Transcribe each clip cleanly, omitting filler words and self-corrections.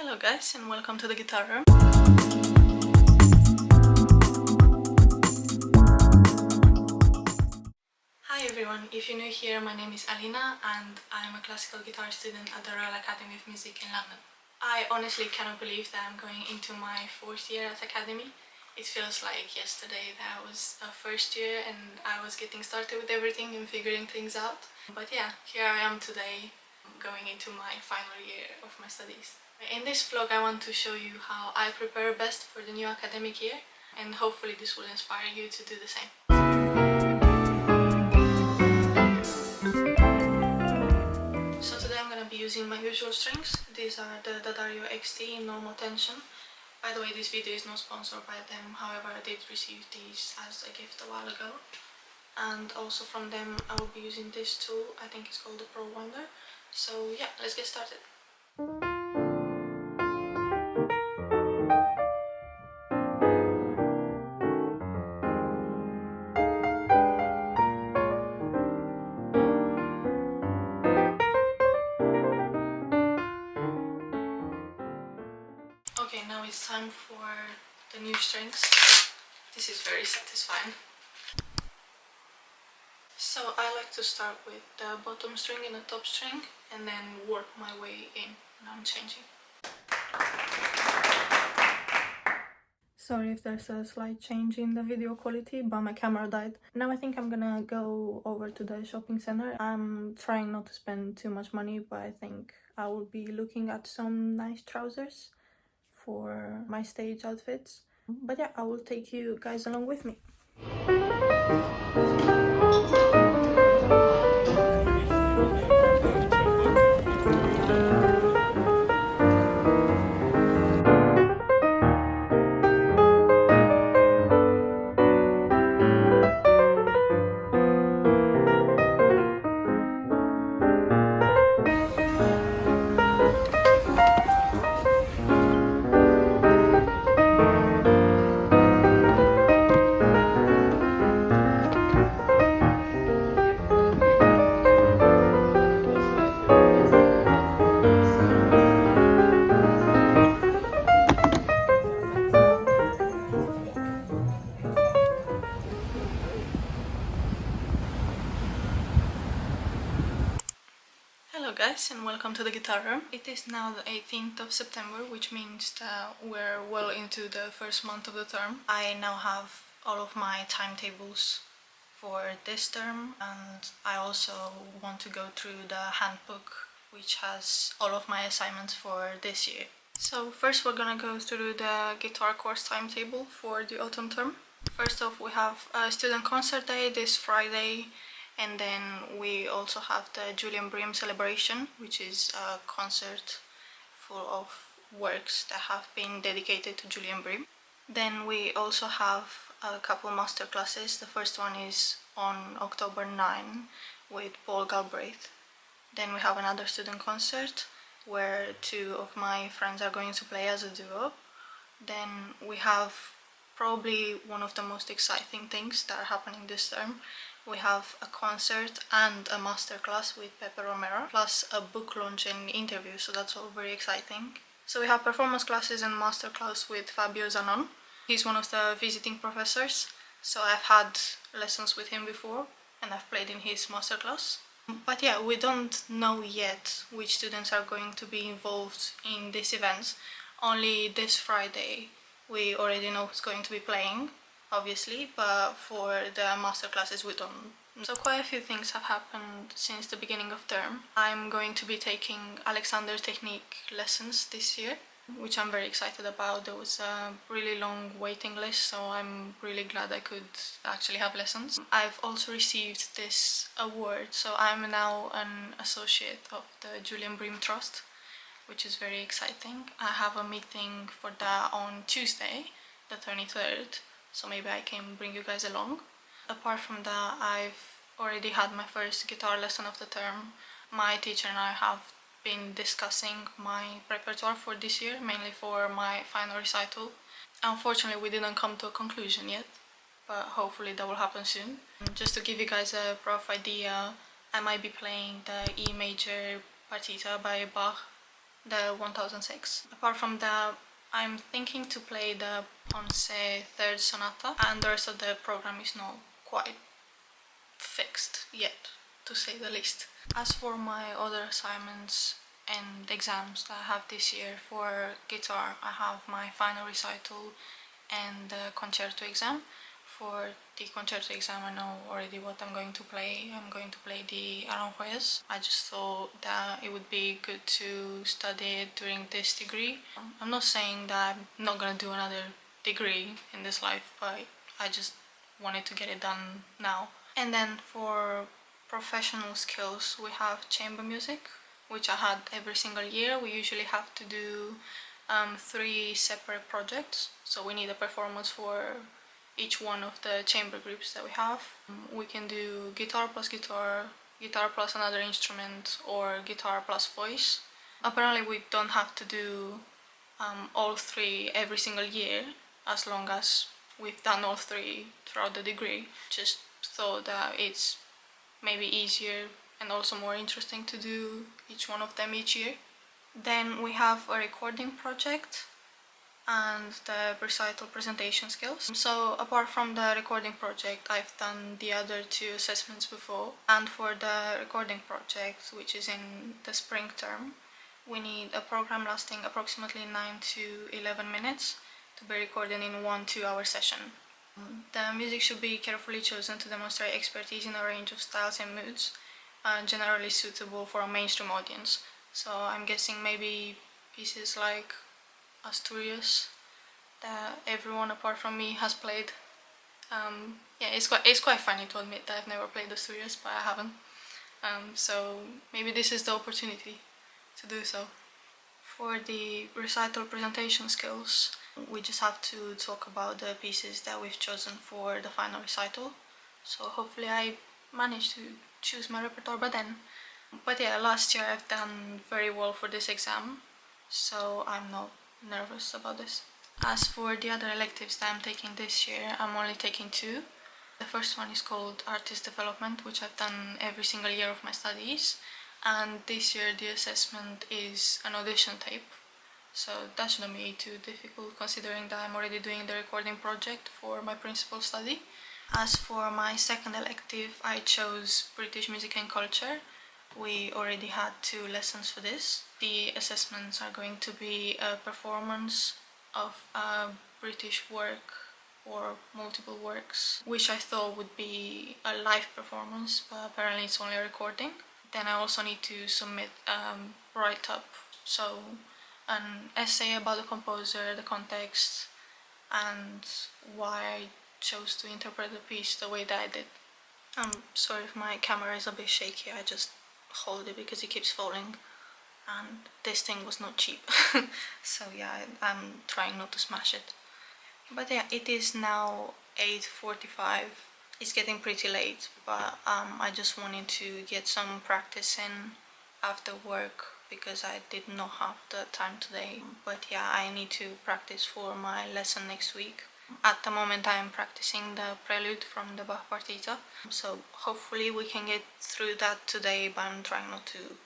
Hello guys, and welcome to the guitar room. Hi everyone, if you're new here, my name is Alina and I'm a classical guitar student at the Royal Academy of Music in London. I honestly cannot believe that I'm going into my 4th year at Academy. It feels like yesterday that I was a first year and I was getting started with everything and figuring things out. But yeah, here I am today, going into my final year of my studies. In this vlog I want to show you how I prepare best for the new academic year, and hopefully this will inspire you to do the same. So today I'm going to be using my usual strings. These are the Dario XT in normal tension. By the way, this video is not sponsored by them, however I did receive these as a gift a while ago. And also from them I will be using this tool, I think it's called the Pro Wonder. So yeah, let's get started. Okay, now it's time for the new strings. This is very satisfying. So I like to start with the bottom string and the top string and then work my way in. Now I'm changing. Sorry if there's a slight change in the video quality, but my camera died. Now I think I'm gonna go over to the shopping center. I'm trying not to spend too much money, but I think I will be looking at some nice trousers for my stage outfits. But yeah, I will take you guys along with me. Hello guys, and welcome to the guitar room. It is now the 18th of September, which means that we're well into the first month of the term. I now have all of my timetables for this term, and I also want to go through the handbook, which has all of my assignments for this year. So first we're gonna go through the guitar course timetable for the autumn term. First off, we have a student concert day this Friday. And then we also have the Julian Bream celebration, which is a concert full of works that have been dedicated to Julian Bream. Then we also have a couple master classes. The first one is on October 9 with Paul Galbraith. Then we have another student concert where 2 of my friends are going to play as a duo. Then we have probably one of the most exciting things that are happening this term. We have a concert and a masterclass with Pepe Romero, plus a book launch and interview, so that's all very exciting. So we have performance classes and masterclass with Fabio Zanon. He's one of the visiting professors, so I've had lessons with him before and I've played in his masterclass. But yeah, we don't know yet which students are going to be involved in these events. Only this Friday we already know who's going to be playing, obviously, but for the master classes we don't. So quite a few things have happened since the beginning of term. I'm going to be taking Alexander's technique lessons this year, which I'm very excited about. There was a really long waiting list, so I'm really glad I could actually have lessons. I've also received this award, so I'm now an associate of the Julian Bream Trust, which is very exciting. I have a meeting for that on Tuesday, the 23rd, so maybe I can bring you guys along. Apart from that, I've already had my first guitar lesson of the term. My teacher and I have been discussing my repertoire for this year, mainly for my final recital. Unfortunately, we didn't come to a conclusion yet, but hopefully that will happen soon. Just to give you guys a rough idea, I might be playing the E major partita by Bach the 1006. Apart from that, I'm thinking to play the Ponce Third Sonata, and the rest of the program is not quite fixed yet, to say the least. As for my other assignments and exams that I have this year, for guitar I have my final recital and the concerto exam. For the concerto exam, I know already what I'm going to play. I'm going to play the Aranjuez. I just thought that it would be good to study it during this degree. I'm not saying that I'm not gonna do another degree in this life, but I just wanted to get it done now. And then for professional skills, we have chamber music, which I had every single year. We usually have to do 3 separate projects, so we need a performance for each one of the chamber groups that we have. We can do guitar plus guitar, guitar plus another instrument, or guitar plus voice. Apparently we don't have to do all 3 every single year, as long as we've done all 3 throughout the degree. Just thought that it's maybe easier and also more interesting to do each one of them each year. Then we have a recording project and the recital presentation skills. So apart from the recording project, I've done the other 2 assessments before, and for the recording project, which is in the spring term, we need a program lasting approximately 9 to 11 minutes to be recorded in 1 2-hour session. The music should be carefully chosen to demonstrate expertise in a range of styles and moods, generally suitable for a mainstream audience. So I'm guessing maybe pieces like Asturias that everyone apart from me has played. Yeah, it's quite funny to admit that I've never played Asturias, but I haven't. So maybe this is the opportunity to do so. For the recital presentation skills, we just have to talk about the pieces that we've chosen for the final recital. So hopefully I managed to choose my repertoire by then. But yeah, last year I've done very well for this exam, so I'm not nervous about this. As for the other electives that I'm taking this year, I'm only taking 2. The first one is called Artist Development, which I've done every single year of my studies, and this year the assessment is an audition tape, so that shouldn't be too difficult considering that I'm already doing the recording project for my principal study. As for my second elective, I chose British Music and Culture. We already had 2 lessons for this. The assessments are going to be a performance of a British work or multiple works, which I thought would be a live performance, but apparently it's only a recording. Then I also need to submit write-up, so an essay about the composer, the context, and why I chose to interpret the piece the way that I did. I'm sorry if my camera is a bit shaky, I just hold it because it keeps falling, and this thing was not cheap. So yeah, I'm trying not to smash it. But yeah, it is now 8:45. It's getting pretty late, but I just wanted to get some practice in after work because I did not have the time today. But yeah, I need to practice for my lesson next week. At the moment I am practicing the prelude from the Bach Partita, so hopefully we can get through that today, but I'm trying not to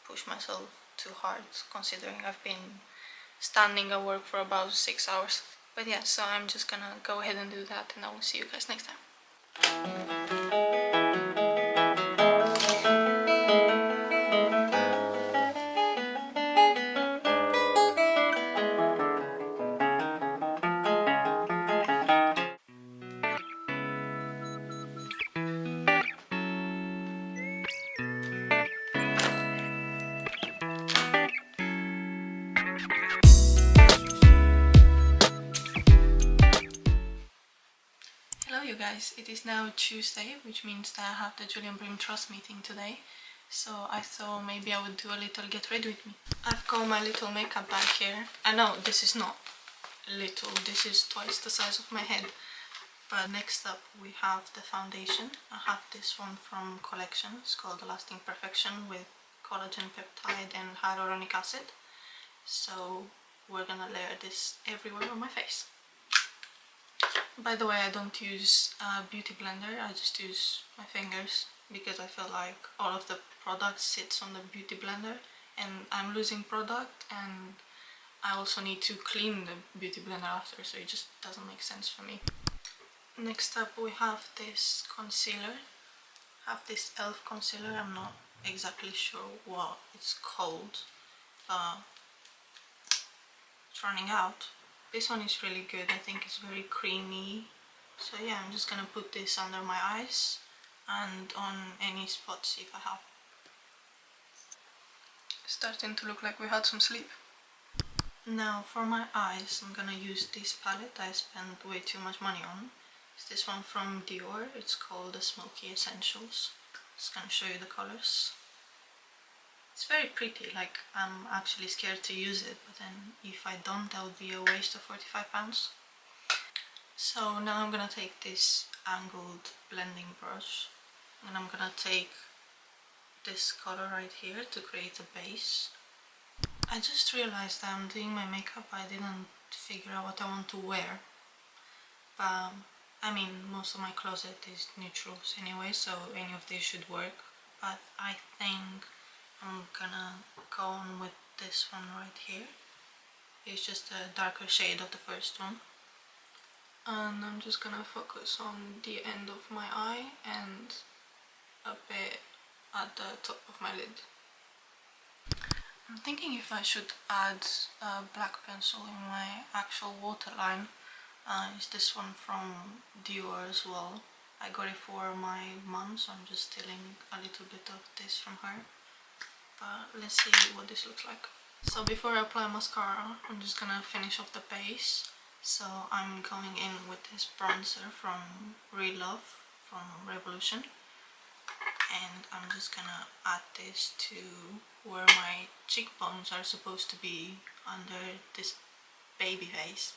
push myself too hard considering I've been standing at work for about 6 hours. But yeah, so I'm just gonna go ahead and do that, and I will see you guys next time. Hello you guys, it is now Tuesday, which means that I have the Julian Bream Trust meeting today, so I thought maybe I would do a little get ready with me. I've got my little makeup bag here. I know this is not little, this is twice the size of my head. But next up we have the foundation. I have this one from Collection, it's called The Lasting Perfection with collagen peptide and hyaluronic acid. So we're gonna layer this everywhere on my face. By the way, I don't use a beauty blender, I just use my fingers because I feel like all of the product sits on the beauty blender and I'm losing product, and I also need to clean the beauty blender after, so it just doesn't make sense for me. Next up we have this concealer. I have this e.l.f. concealer. I'm not exactly sure what it's called, but it's running out. This one is really good. I think it's very creamy. So yeah, I'm just gonna put this under my eyes and on any spots if I have. It's starting to look like we had some sleep. Now for my eyes, I'm gonna use this palette I spent way too much money on. It's this one from Dior. It's called the Smoky Essentials. Just gonna show you the colors. It's very pretty, like I'm actually scared to use it, but then if I don't, that would be a waste of £45. So now I'm gonna take this angled blending brush and I'm gonna take this color right here to create a base. I just realized that I'm doing my makeup. I didn't figure out what I want to wear, but I mean most of my closet is neutrals anyway, so any of these should work. But I think I'm gonna go on with this one right here. It's just a darker shade of the first one. And I'm just gonna focus on the end of my eye and a bit at the top of my lid. I'm thinking if I should add a black pencil in my actual waterline. It's this one from Dior as well. I got it for my mum, so I'm just stealing a little bit of this from her. But let's see what this looks like. So before I apply mascara, I'm just gonna finish off the base. So I'm going in with this bronzer from Real Love from Revolution, and I'm just gonna add this to where my cheekbones are supposed to be under this baby face.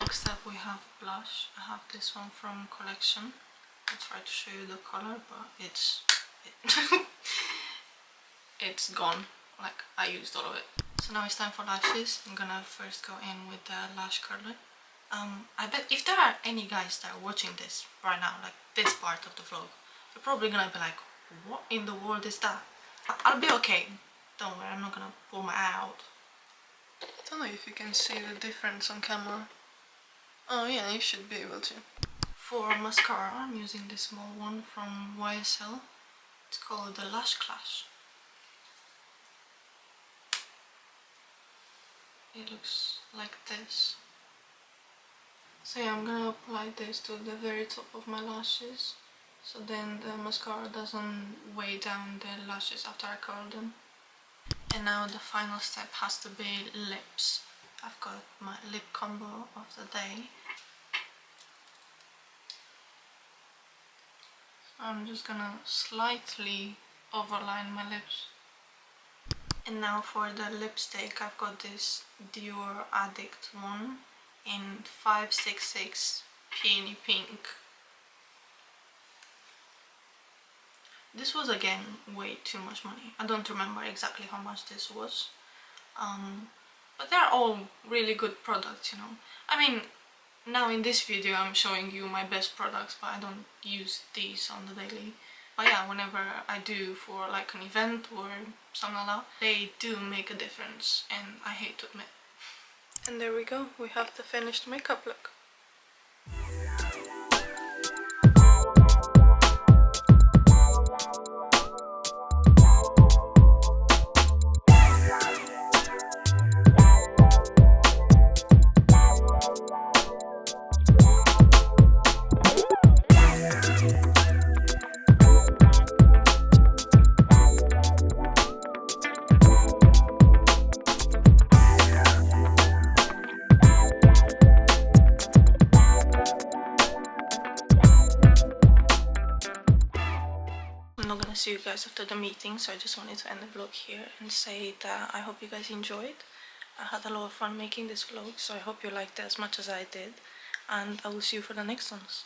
Next up we have blush. I have this one from Collection. I'll try to show you the color, but it's gone. Like, I used all of it. So now it's time for lashes. I'm gonna first go in with the lash curler. I bet if there are any guys that are watching this right now, like this part of the vlog, they're probably gonna be like, what in the world is that? I'll be okay. Don't worry, I'm not gonna pull my eye out. I don't know if you can see the difference on camera. Oh yeah, you should be able to. For mascara, I'm using this small one from YSL. It's called the Lash Clash. It looks like this. So yeah, I'm gonna apply this to the very top of my lashes, so then the mascara doesn't weigh down the lashes after I curl them. And now the final step has to be lips. I've got my lip combo of the day. I'm just gonna slightly overline my lips. And now for the lipstick, I've got this Dior Addict one in 566 Peony Pink. This was again way too much money. I don't remember exactly how much this was. But they're all really good products, you know. I mean, now in this video I'm showing you my best products, but I don't use these on the daily. But yeah, whenever I do for like an event or something like that, they do make a difference, and I hate to admit. And there we go, we have the finished makeup look. I'm not gonna see you guys after the meeting, so I just wanted to end the vlog here and say that I hope you guys enjoyed. I had a lot of fun making this vlog, so I hope you liked it as much as I did, and I will see you for the next ones.